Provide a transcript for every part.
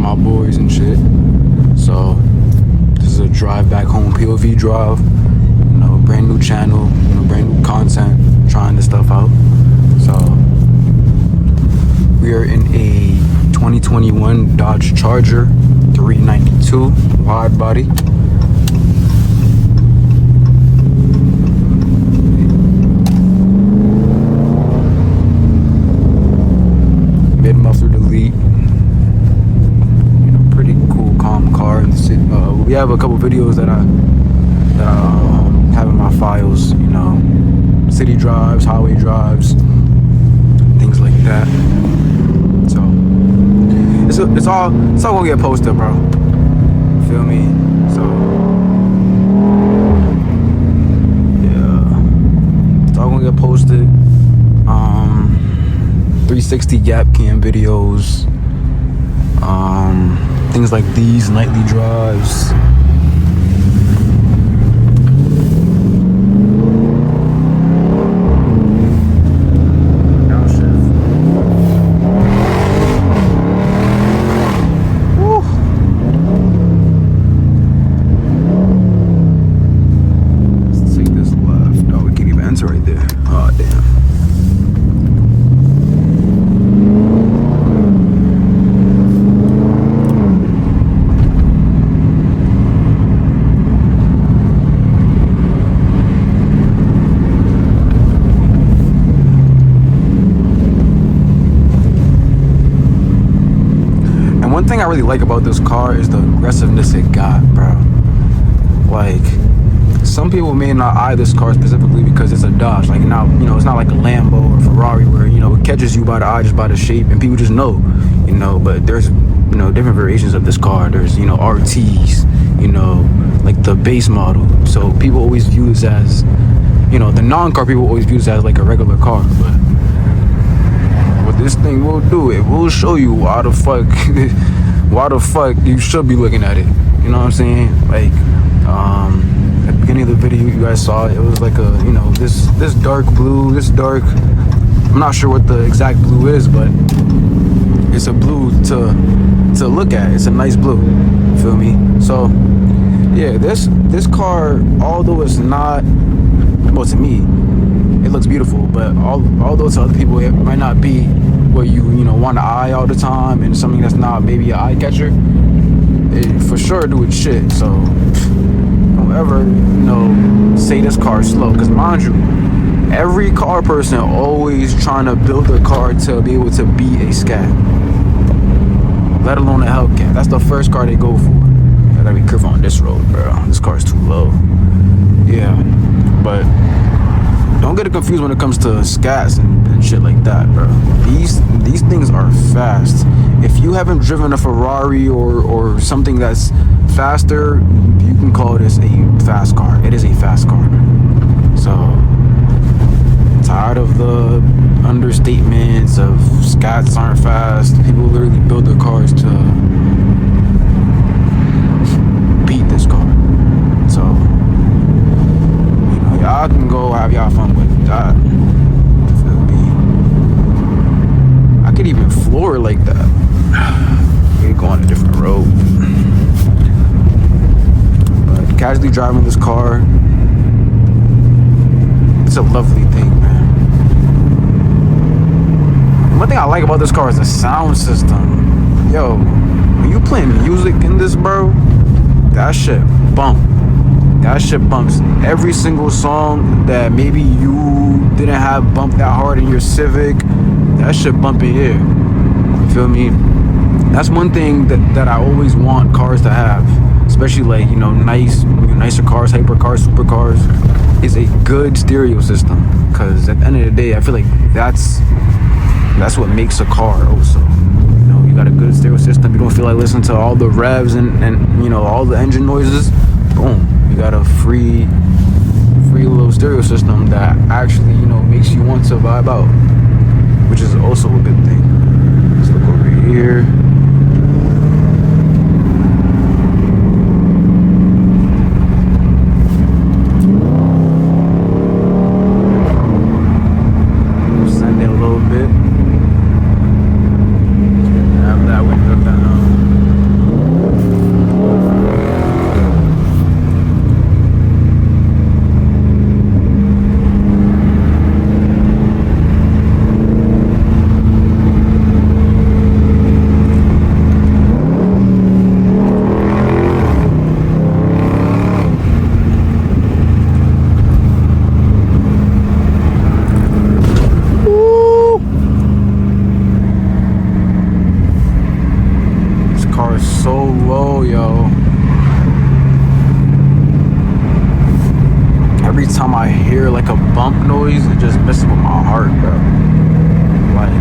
my boys and shit. So this is a drive back home POV drive. You know, brand new channel, you know, brand new content, trying this stuff out. So we are in a 2021 Dodge Charger 392 wide body. Mid muffler delete. You know, pretty cool, calm car in the city. We have a couple videos that I have in my files. You know, city drives, highway drives, things like that. So it's all gonna get posted, bro. Feel me? So yeah, it's all gonna get posted. 360 gap cam videos, things like these, nightly drives. One thing I really like about this car is the aggressiveness it got, bro. Like, some people may not eye this car specifically because it's a Dodge. Like, now, you know, it's not like a Lambo or Ferrari where, you know, it catches you by the eye just by the shape and people just know, you know. But there's, you know, different variations of this car. There's, you know, RTs, you know, like the base model. So people always view this as, you know, the non-car people always view this as like a regular car. But what this thing will do, it will show you why the fuck you should be looking at it. You know what I'm saying? Like, at the beginning of the video you guys saw, it was like a, you know, this dark blue, I'm not sure what the exact blue is, but it's a blue to look at. It's a nice blue, feel me? So yeah, this car, although it's not, well, to me it looks beautiful, but although to other people it might not be what you know want to eye all the time, and something that's not maybe an eye catcher, it for sure do its shit. So don't ever, you know, say this car is slow, because mind you, every car person always trying to build a car to be able to beat a SCAT, let alone a Hellcat. That's the first car they go for. I gotta be careful on this road, bro. This car is too low. Yeah, but don't get it confused when it comes to SCATs and shit like that, bro. These things are fast. If you haven't driven a Ferrari or something that's faster, you can call this a fast car. It is a fast car. So, tired of the understatements of SCATs aren't fast. People literally build their cars to beat this car. So, y'all can go have y'all fun with that. Feel me? I could even floor it like that. We could go on a different road. But casually driving this car, it's a lovely thing, man. And one thing I like about this car is the sound system. Yo, when you playing music in this, bro, that shit bump. That shit bumps. Every single song that maybe you didn't have bumped that hard in your Civic, that shit bump in here. You feel me? That's one thing that I always want cars to have, especially like, you know, nicer cars, hypercars, supercars, is a good stereo system. Because at the end of the day, I feel like that's what makes a car also. You know, you got a good stereo system. You don't feel like listening to all the revs and you know, all the engine noises. Boom. You got a free little stereo system that actually, you know, makes you want to vibe out, which is also a good thing. Let's look over here. Send it a little bit. Have that window down. hear like a bump noise, it just messes with my heart, bro. Like,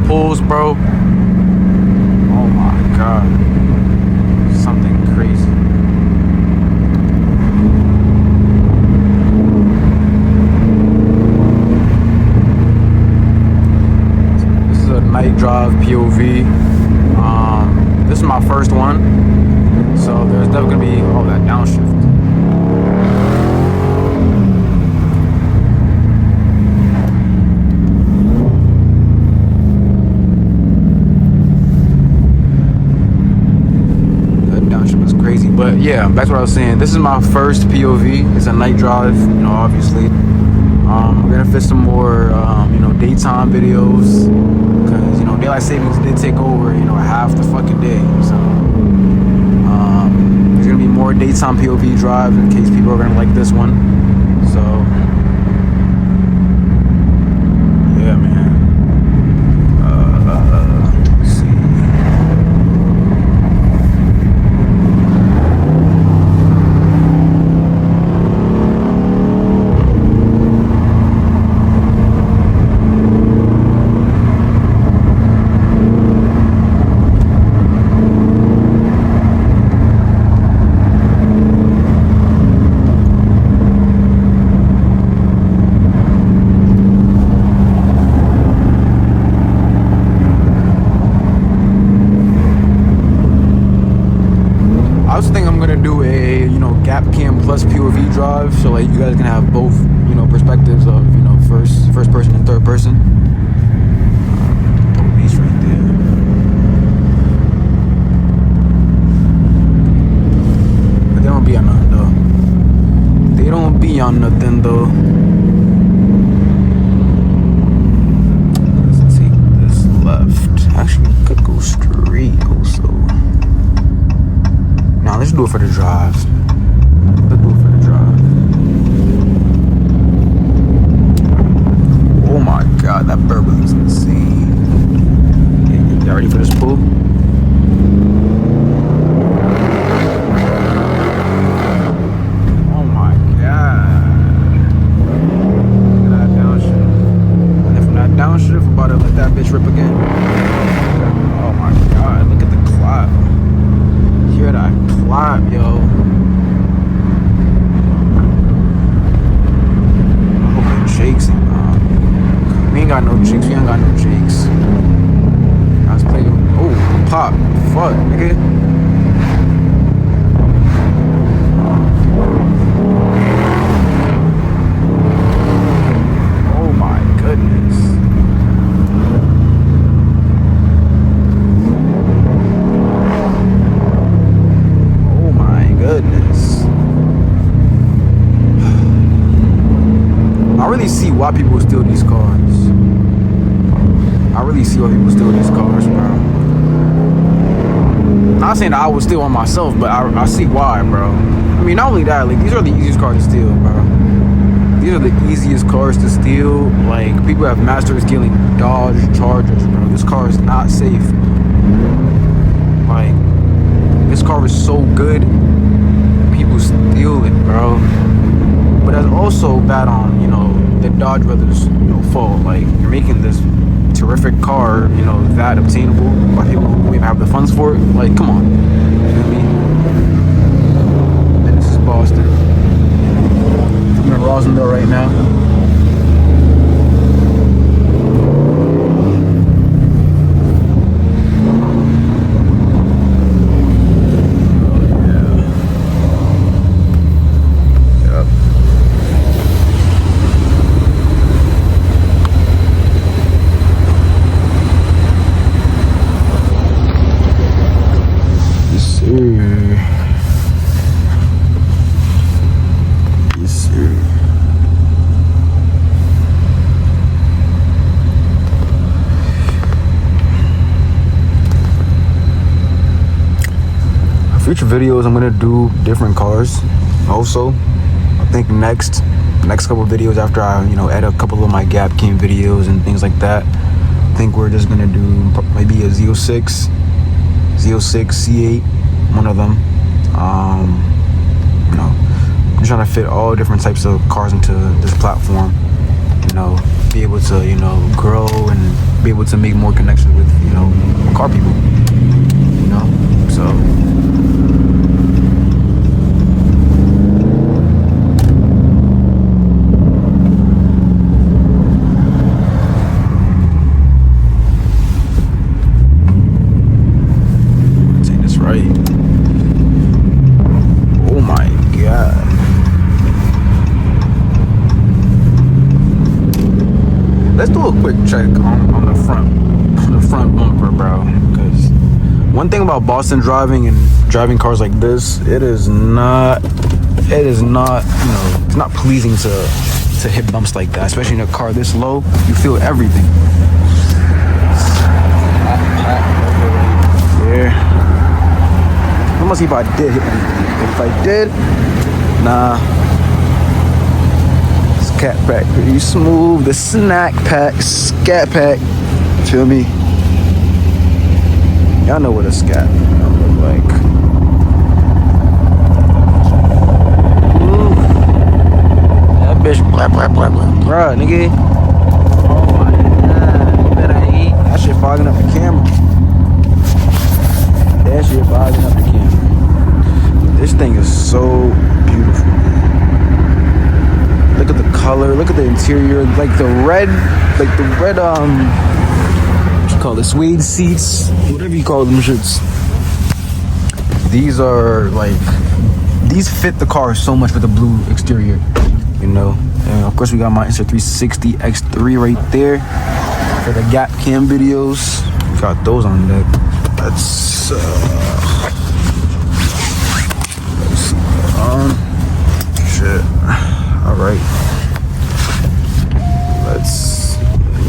pulls, bro. Oh my god, something crazy. This is a night drive POV. This is my first one, so there's definitely gonna be all that downshift. But yeah, back to what I was saying. This is my first POV. It's a night drive, you know, obviously. We're gonna fit some more, you know, daytime videos, because, you know, daylight savings did take over, you know, half the fucking day. So there's gonna be more daytime POV drives in case people are gonna like this one. So yeah, man. Let's see. Plus POV drive, so like you guys can have both, you know, perspectives of, you know, first person and third person. Police right there. But they don't be on nothing though. They don't be on nothing though. Let's take this left. Actually, we could go straight also. Now let's do it for the drive. Let's do it for the drive. Oh my god, that Burberry is insane. Y'all ready for this pull? Oh my god. Look at that downshift. And from that downshift, we're about to let that bitch rip again. Oh my god, look at the clap. Hear that clap, yo. Jakes, we ain't got no jakes. We ain't got no jakes. I was playing. Oh, pop. Fuck, nigga. Oh my goodness. Oh my goodness. I really see why people steal these cars. I really see why people steal these cars, bro. Not saying that I would steal one myself, but I see why, bro. I mean, not only that, like, these are the easiest cars to steal, bro. These are the easiest cars to steal. Like, people have mastered stealing Dodge Chargers, bro. This car is not safe. Like, this car is so good, people steal it, bro. But that's also bad on, you know, the Dodge brothers, you know, fault. Like, you're making this terrific car, you know, that obtainable by people who even have the funds for it. Like, come on. You know what I mean? And this is Boston. I'm in Rosendale right now. future videos, I'm gonna do different cars. Also, I think next couple of videos after I, edit a couple of my Gap Cam videos and things like that, I think we're just gonna do maybe a Z06 C8, one of them. I'm trying to fit all different types of cars into this platform. Be able to, grow and be able to make more connections with, car people. So. Let's do a quick check on the front bumper, bro. Because one thing about Boston driving and driving cars like this, it is not, it's not pleasing to hit bumps like that, especially in a car this low. You feel everything. Yeah. I'm gonna see if I did hit anything. If I did, nah. SCAT PACK, pretty smooth. The snack pack, SCAT PACK. Feel me? Y'all know what a SCAT look like. Ooh. That bitch, blah, blah, blah, blah. Bruh, nigga. Oh my god. You better eat. That shit fogging up the camera. That shit fogging up the camera. This thing is so beautiful. Look at the color, look at the interior, like the red, what you call it, suede seats, whatever you call them shits. These are these fit the car so much with the blue exterior, And of course we got my Insta360 X3 right there for the Gap Cam videos. Got those on deck. Let's shit. All right, let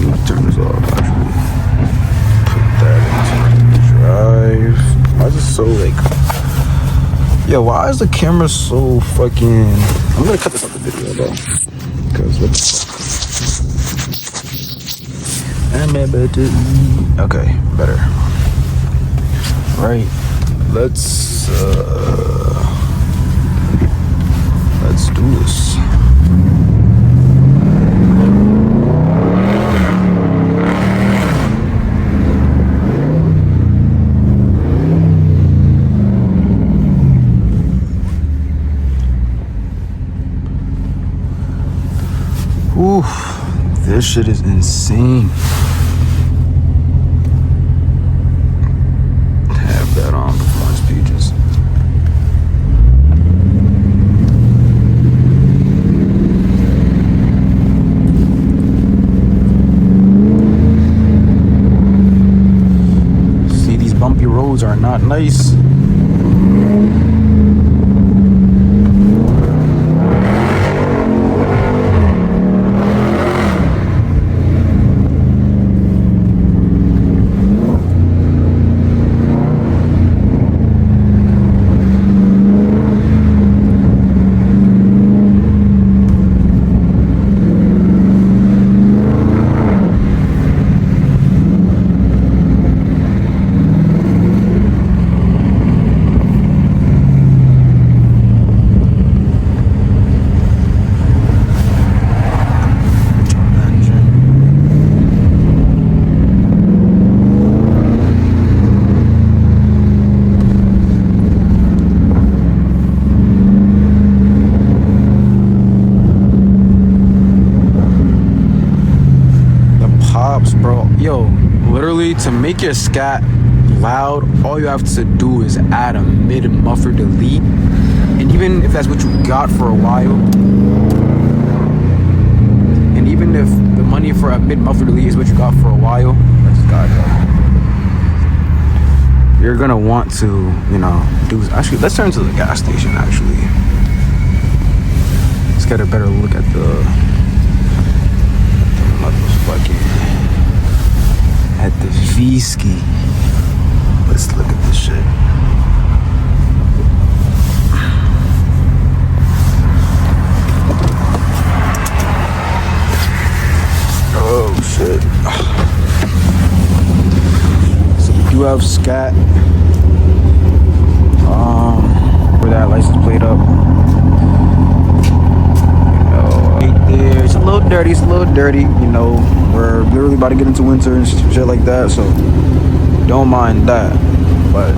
me turn this off. Actually, put that into drive. Why is it so why is the camera so fucking? I'm gonna cut this out the video though, because what the fuck? I'm about to eat. Okay, better. Right, let's do this. Oof, this shit is insane. Have that on performance pages. See, these bumpy roads are not nice. Literally, to make your SCAT loud, all you have to do is add a mid-muffler delete. And even if that's what you got for a while, and even if the money for a mid-muffler delete is what you got for a while, let's God, you're gonna want to, do. Actually, let's turn to the gas station. Actually, let's get a better look at the motherfucking. At the V-ski. Let's look at this shit. have SCAT. With that license plate up. Right there. It's a little dirty. It's a little dirty. You know, we're literally about to get into winter and shit like that, so don't mind that. But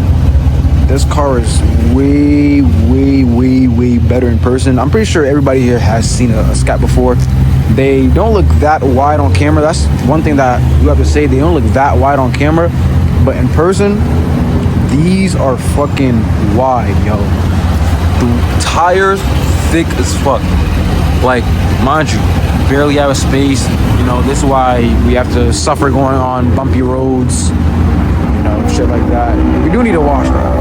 this car is way, way, way, way better in person. I'm pretty sure everybody here has seen a SCAT before. They don't look that wide on camera. That's one thing that you have to say. They don't look that wide on camera, but in person, these are fucking wide, yo. The tires thick as fuck. Like, mind you, barely have a space. You know, this is why we have to suffer going on bumpy roads. You know, shit like that. We do need a wash though.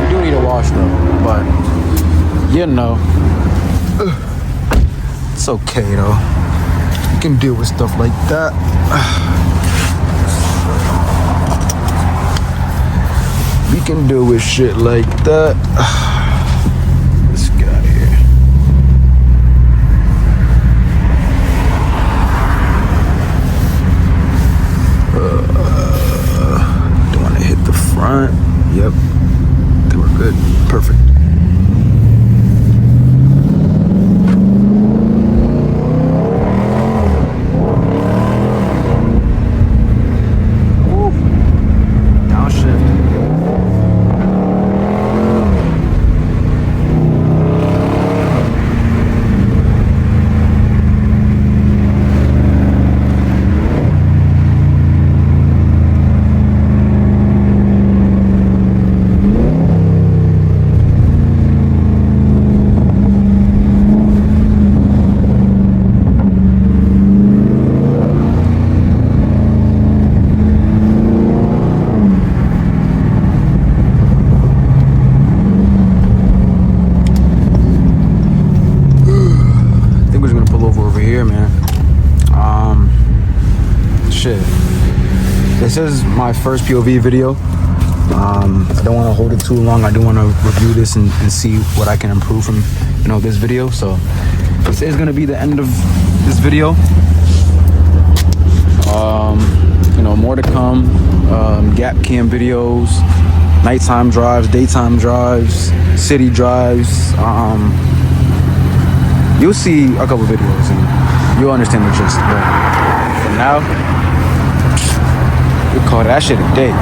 We do need a wash though, but you know, it's okay though. You can deal with stuff like that. We can deal with shit like that. Let's get out of here. Don't want to hit the front. Yep. I think we're good. Perfect. This is my first POV video. I don't want to hold it too long. I do want to review this and see what I can improve from, you know, this video. So this is going to be the end of this video. You know, more to come. Gap cam videos, nighttime drives, daytime drives, city drives. You'll see a couple videos and you'll understand the gist. But for now, we call that shit a day.